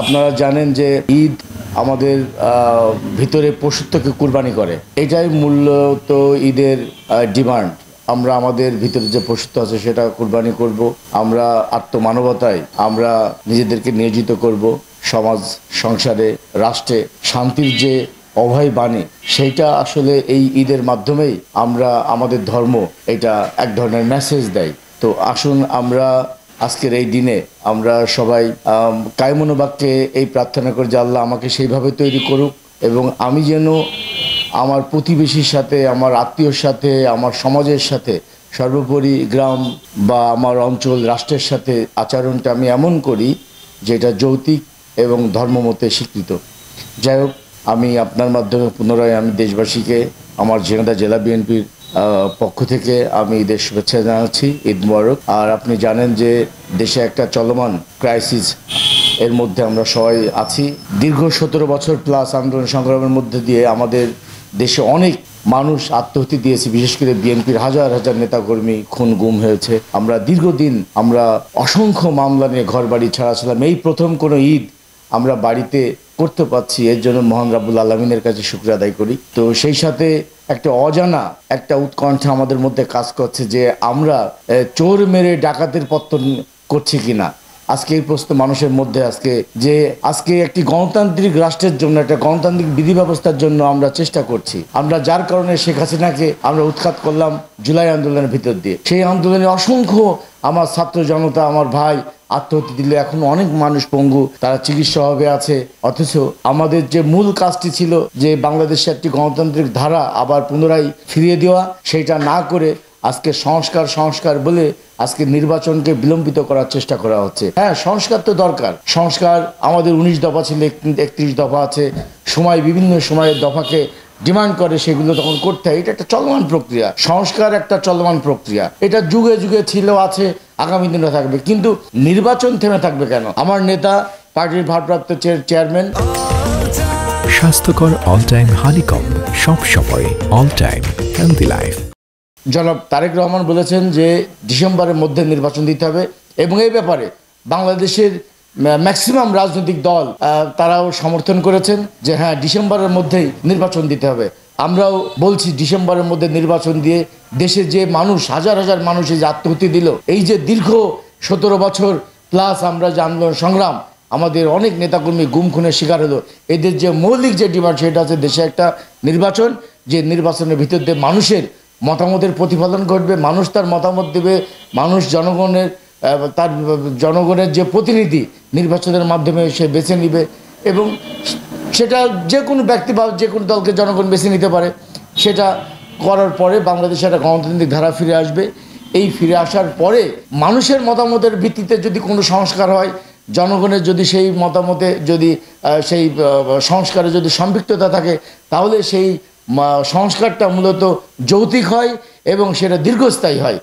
আপনারা জানেন যে ঈদ আমাদের ভিতরে পশুত্বকে কুরবানি করে, এটাই মূলত ঈদের ডিমান্ড। আমরা আমাদের ভিতরে যে পশুত্ব আছে সেটা কুরবানি করব, আমরা আত্মমানবতায় আমরা নিজেদেরকে নিয়োজিত করব, সমাজ সংসারে রাষ্ট্রে শান্তির যে অভয় বাণী সেইটা আসলে এই ঈদের মাধ্যমেই আমরা আমাদের ধর্ম এটা এক ধরনের মেসেজ দেয়। তো আসুন আমরা আজকের এই দিনে আমরা সবাই কায়মনোবাক্যে এই প্রার্থনা করি যে আল্লাহ আমাকে সেইভাবে তৈরি করুক এবং আমি যেন আমার প্রতিবেশীর সাথে, আমার আত্মীয়র সাথে, আমার সমাজের সাথে, সর্বোপরি গ্রাম বা আমার অঞ্চল রাষ্ট্রের সাথে আচরণটা আমি এমন করি যেটা যৌক্তিক এবং ধর্মমতে স্বীকৃত। যাই হোক, আমি আপনার মাধ্যমে পুনরায় আমি দেশবাসীকে আমার ঝিনাইদহ জেলা বিএনপির পক্ষ থেকে আমি ঈদের শুভেচ্ছা জানাচ্ছি। ঈদ মোবারক। আর আপনি জানেন যে দেশে একটা চলমান ক্রাইসিস এর মধ্যে আমরা সবাই আছি। দীর্ঘ 17 বছর প্লাস আন্দোলন সংগ্রামের মধ্যে দিয়ে আমাদের দেশে অনেক মানুষ আত্মহত্যা দিয়েছে, বিশেষ করে বিএনপির হাজার হাজার নেতাকর্মী খুন গুম হয়েছে। আমরা দীর্ঘদিন আমরা অসংখ্য মামলা নিয়ে ঘর বাড়ি ছাড়া ছিলাম। এই প্রথম কোনো ঈদ আমরা বাড়িতে করতে পারছি, এর জন্য মহান রাব্বুল আলামিনের কাছে শুকরিয়া আদায় করি। তো সেই সাথে একটা অজানা একটা উৎকণ্ঠা আমাদের মধ্যে কাজ করছে যে আমরা চোর মেরে ডাকাতের পত্তন করছি কিনা। আজকে এই প্রশ্ন মানুষের মধ্যে আজকে একটি গণতান্ত্রিক রাষ্ট্রের জন্য, একটা গণতান্ত্রিক বিধি ব্যবস্থার জন্য আমরা চেষ্টা করছি। আমরা যার কারণে শেখ হাসিনাকে আমরা উৎখাত করলাম জুলাই আন্দোলনের ভিতর দিয়ে। সেই আন্দোলনে অসংখ্য আমার ছাত্র জনতা, আমার ভাই আত্মহত্যা দিলে এখন অনেক মানুষ পঙ্গু, তারা চিকিৎসা অভাবে আছে। অথচ আমাদের যে মূল কাজটি ছিল যে বাংলাদেশে একটি গণতান্ত্রিক ধারা আবার পুনরায় ফিরিয়ে দেওয়া, সেটা না করে আজকে সংস্কার বলে আজকে নির্বাচনকে বিলম্বিত করার চেষ্টা করা হচ্ছে। হ্যাঁ, সংস্কার তো দরকার। সংস্কার আমাদের 19 দফা ছিল, 31 দফা আছে। বিভিন্ন সময়ের দফাকে ডিমান্ড করে, সেগুলো তখন করতে হয়। এটা একটা চলমান প্রক্রিয়া, সংস্কার একটা চলমান প্রক্রিয়া। এটা যুগে যুগে ছিল, আছে, আগামী দিনে থাকবে। কিন্তু নির্বাচন থেমে থাকবে কেন? আমার নেতা, পার্টির ভারপ্রাপ্ত চেয়ারম্যান, স্বাস্থ্যকর অল টাইম হানিকম, সব সময় অল টাইম হেলদি লাইফ, জনাব তারেক রহমান বলেছেন যে ডিসেম্বরের মধ্যে নির্বাচন দিতে হবে এবং এই ব্যাপারে বাংলাদেশের ম্যাক্সিমাম রাজনৈতিক দল তারাও সমর্থন করেছেন যে হ্যাঁ, ডিসেম্বরের মধ্যেই নির্বাচন দিতে হবে। আমরাও বলছি ডিসেম্বরের মধ্যে নির্বাচন দিয়ে দেশের যে মানুষ, হাজার হাজার মানুষ এই যে আত্মহত্যা দিল, এই যে দীর্ঘ 17 বছর প্লাস আমরা যে আন্দোলন সংগ্রাম, আমাদের অনেক নেতাকর্মী গুম খুনের শিকার হলো, এদের যে মৌলিক যে ডিমান্ড সেটা আছে দেশে একটা নির্বাচন, যে নির্বাচনের ভিতর দিয়ে মানুষের মতামতের প্রতিফলন ঘটবে, মানুষ তার মতামত দেবে, মানুষ জনগণের যে প্রতিনিধি নির্বাচনের মাধ্যমে সে বেছে নিবে এবং সেটা যে কোনো ব্যক্তি বা যে কোনো দলকে জনগণ বেছে নিতে পারে। সেটা করার পরে বাংলাদেশে একটা গণতান্ত্রিক ধারা ফিরে আসবে। এই ফিরে আসার পরে মানুষের মতামতের ভিত্তিতে যদি কোনো সংস্কার হয়, জনগণের যদি সেই মতামতে যদি সেই সংস্কারে যদি সম্পৃক্ততা থাকে, তাহলে সেই সংস্কারটা মূলত যৌক্তিক হয় এবং সেটা দীর্ঘস্থায়ী হয়।